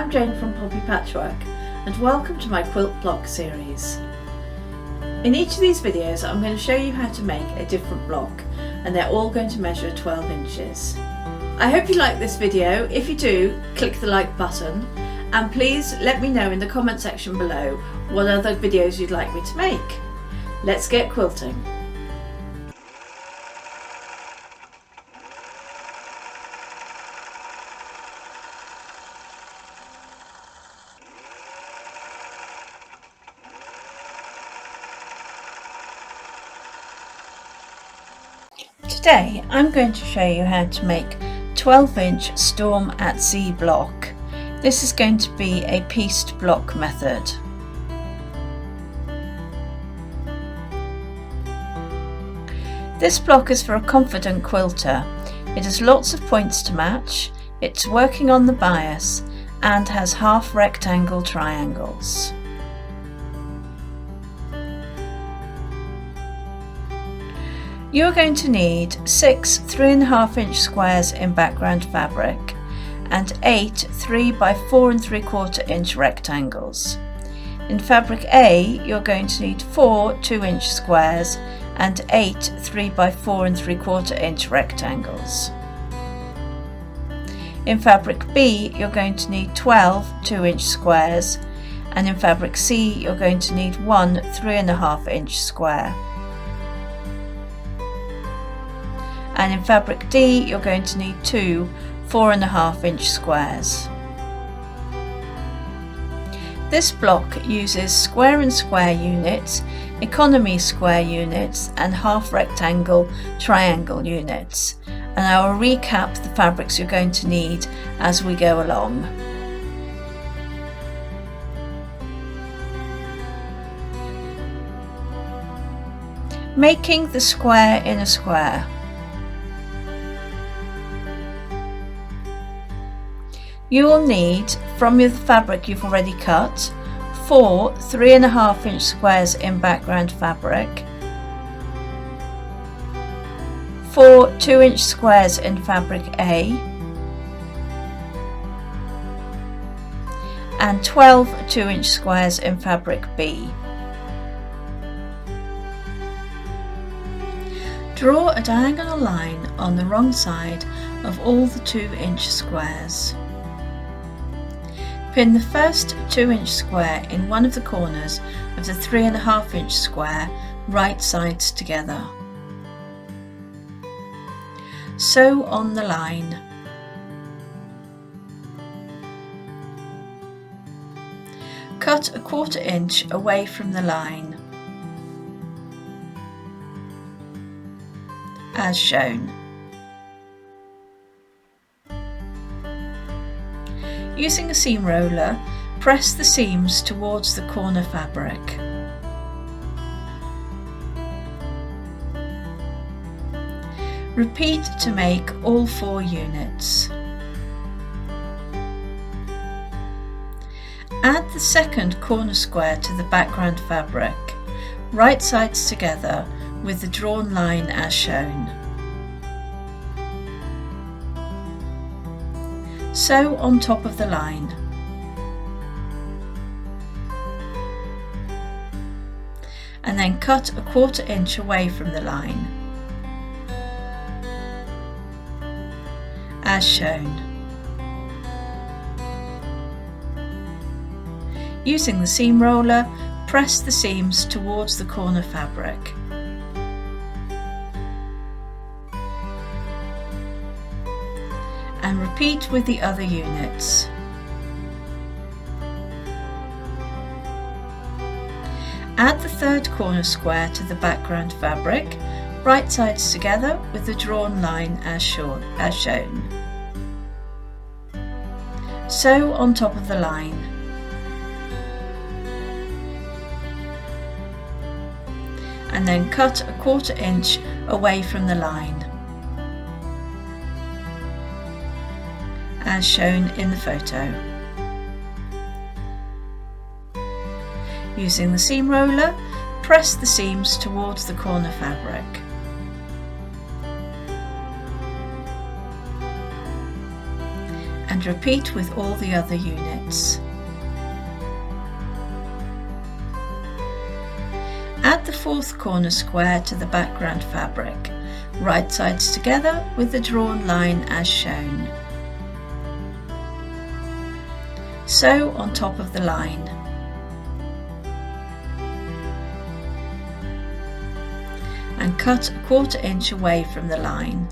I'm Jane from Poppy Patchwork and welcome to my quilt block series. In each of these videos I'm going to show you how to make a different block and they're all going to measure 12 inches. I hope you like this video. If you do, click the like button and please let me know in the comment section below what other videos you'd like me to make. Let's get quilting. Today I'm going to show you how to make 12-inch Storm at Sea block. This is going to be a pieced block method. This block is for a confident quilter. It has lots of points to match, it's working on the bias and has half rectangle triangles. You're going to need 6 3.5-inch squares in background fabric and 8 3 by 4 3/4-inch rectangles. In fabric A, you're going to need 4 2-inch squares and 8 3 by 4 3/4-inch rectangles. In fabric B, you're going to need 12 2-inch squares, and in fabric C, you're going to need 1 3.5-inch square. And in fabric D, you're going to need 2 4.5-inch squares. This block uses square and square units, economy square units and half rectangle triangle units, and I will recap the fabrics you're going to need as we go along. Making the square in a square. You will need, from the fabric you've already cut, 4 3.5-inch squares in background fabric, 4 2-inch squares in fabric A, and 12 2-inch squares in fabric B. Draw a diagonal line on the wrong side of all the 2-inch squares. Pin the first 2-inch square in one of the corners of the 3.5-inch square, right sides together. Sew on the line. Cut a 1/4 inch away from the line, as shown. Using a seam roller, press the seams towards the corner fabric. Repeat to make all 4 units. Add the second corner square to the background fabric, right sides together with the drawn line as shown. Sew on top of the line. And then cut a 1/4 inch away from the line, as shown. Using the seam roller, press the seams towards the corner fabric. And repeat with the other units. Add the third corner square to the background fabric, right sides together with the drawn line as shown. Sew on top of the line. And then cut a 1/4 inch away from the line, as shown in the photo. Using the seam roller, press the seams towards the corner fabric. And and repeat with all the other units. Add the fourth corner square to the background fabric, right sides together with the drawn line as shown. Sew on top of the line. And cut a 1/4 inch away from the line.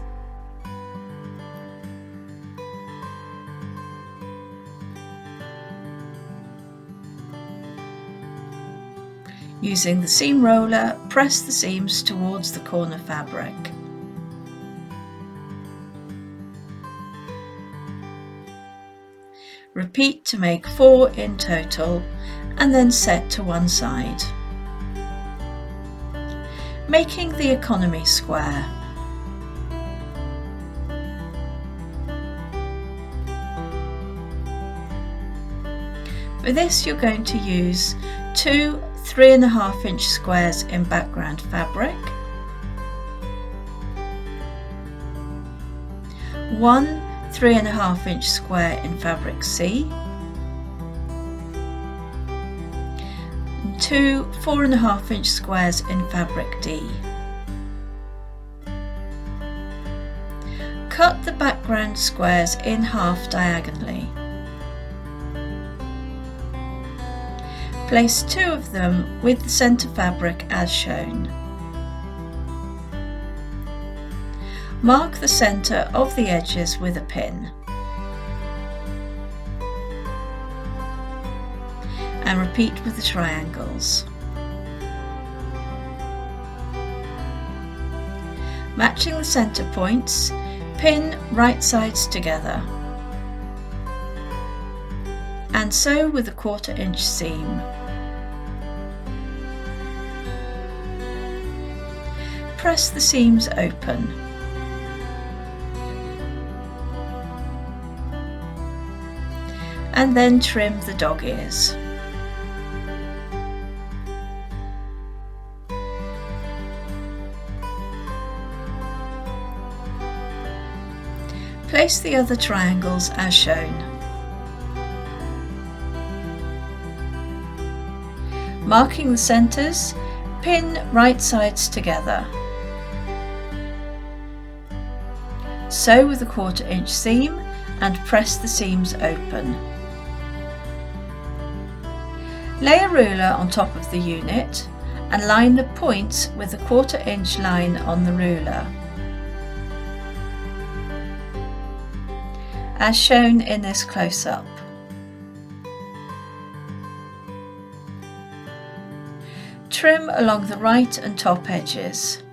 Using the seam roller, press the seams towards the corner fabric. Repeat to make 4 in total and then set to one side. Making the economy square. For this you're going to use 2 3.5 inch squares in background fabric, 1 3.5 inch square in fabric C, and 2 4.5 inch squares in fabric D. Cut the background squares in half diagonally. Place 2 of them with the centre fabric as shown. Mark the centre of the edges with a pin. And repeat with the triangles. Matching the centre points, pin right sides together. And sew with a 1/4 inch seam. Press the seams open. And then trim the dog ears. Place the other triangles as shown. Marking the centres, pin right sides together. Sew with a 1/4 inch seam and press the seams open. Lay a ruler on top of the unit and line the points with a 1/4 inch line on the ruler, as shown in this close-up. Trim along the right and top edges.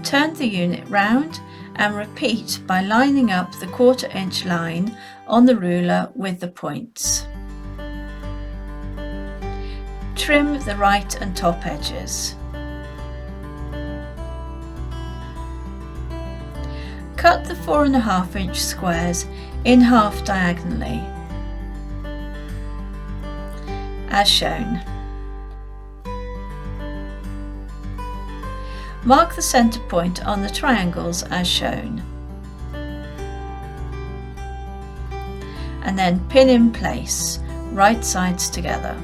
Turn the unit round and repeat by lining up the 1/4 inch line on the ruler with the points. Trim the right and top edges. Cut the 4.5 inch squares in half diagonally, as shown. Mark the centre point on the triangles as shown, and then pin in place, right sides together.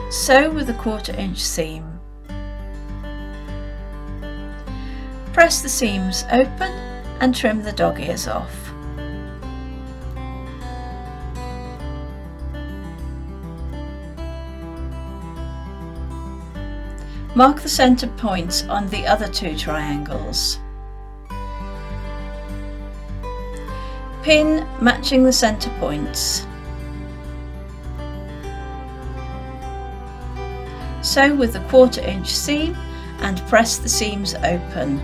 Sew with a 1/4 inch seam. Press the seams open and trim the dog ears off. Mark the centre points on the other 2 triangles. Pin matching the centre points. Sew with a 1/4 inch seam and press the seams open.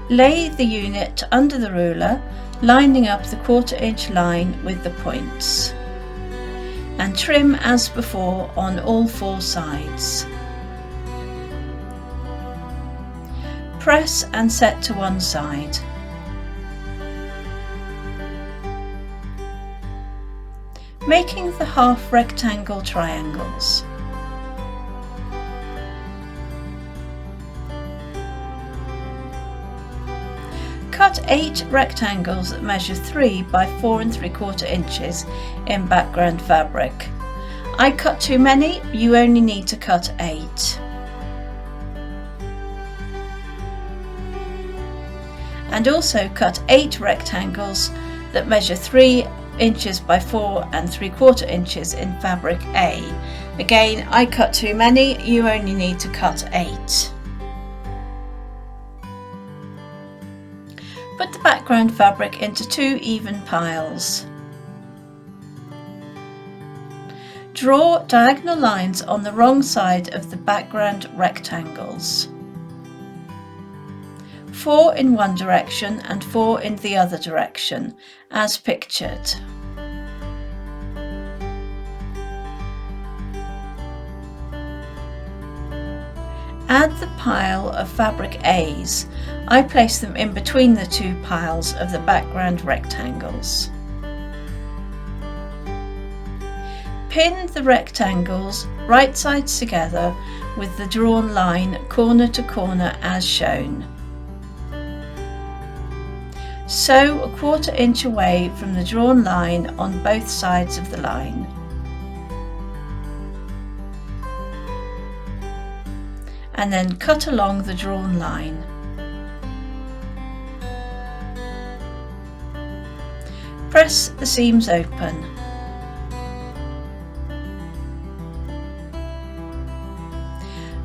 Lay the unit under the ruler, lining up the 1/4 inch line with the points, and trim as before on all 4 sides. Press and set to one side. Making the half rectangle triangles. 8 rectangles that measure 3 by 4 3/4 inches in background fabric. I cut too many, you only need to cut 8. And also cut 8 rectangles that measure 3 inches by 4 3/4 inches in fabric A. Again, I cut too many, you only need to cut 8. Put the background fabric into 2 even piles. Draw diagonal lines on the wrong side of the background rectangles. 4 in one direction and 4 in the other direction, as pictured. Add the pile of fabric A's. I place them in between the 2 piles of the background rectangles. Pin the rectangles right sides together with the drawn line corner to corner as shown. Sew a 1/4 inch away from the drawn line on both sides of the line. And then cut along the drawn line. Press the seams open.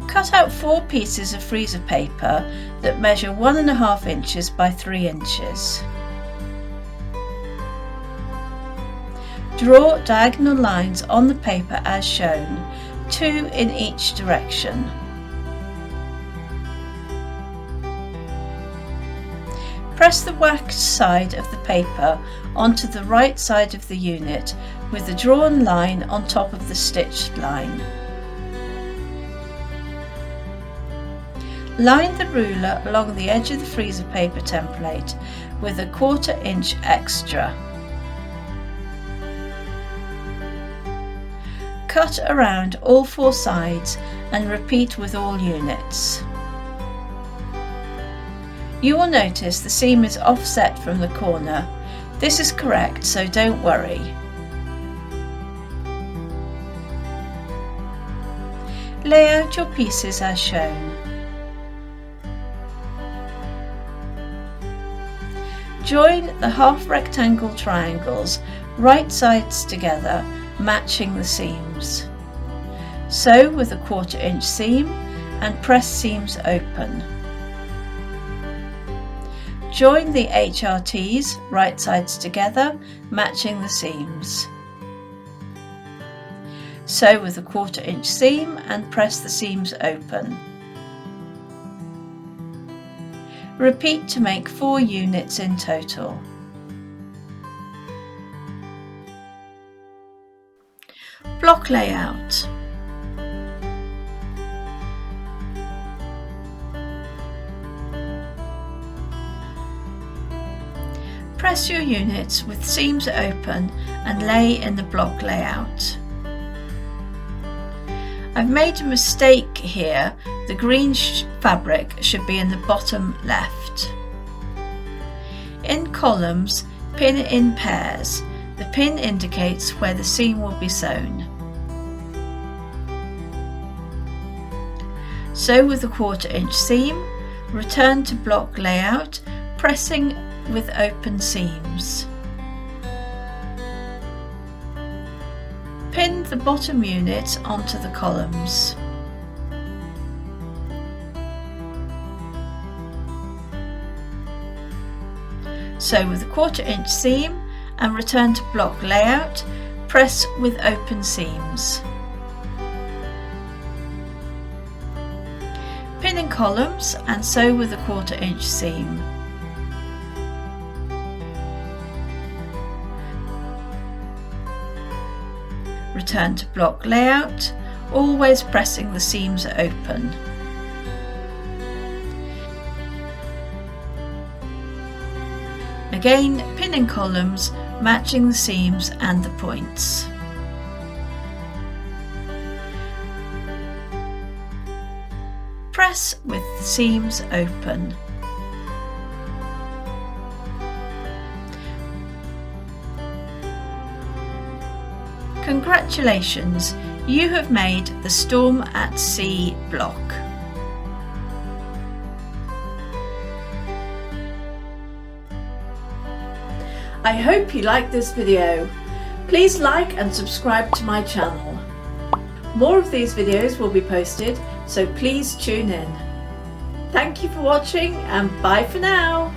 Cut out 4 pieces of freezer paper that measure 1½ inches by 3 inches. Draw diagonal lines on the paper as shown, 2 in each direction. Press the waxed side of the paper onto the right side of the unit with the drawn line on top of the stitched line. Line the ruler along the edge of the freezer paper template with a 1/4 inch extra. Cut around all 4 sides and repeat with all units. You will notice the seam is offset from the corner. This is correct, so don't worry. Lay out your pieces as shown. Join the half rectangle triangles right sides together, matching the seams. Sew with a 1/4 inch seam and press seams open. Join the HRTs right sides together, matching the seams. Sew with a 1/4 inch seam and press the seams open. Repeat to make 4 units in total. Block layout. Press your units with seams open and lay in the block layout. I've made a mistake here. The green fabric should be in the bottom left. In columns, pin in pairs. The pin indicates where the seam will be sewn. Sew with a 1/4 inch seam, return to block layout, pressing with open seams. Pin the bottom unit onto the columns. Sew with a 1/4 inch seam and return to block layout, press with open seams. Pin in columns and sew with a 1/4 inch seam. Return to block layout, always pressing the seams open. Again, pin in columns, matching the seams and the points. Press with seams open. Congratulations, you have made the Storm at Sea block. I hope you liked this video. Please like and subscribe to my channel. More of these videos will be posted, so please tune in. Thank you for watching and bye for now.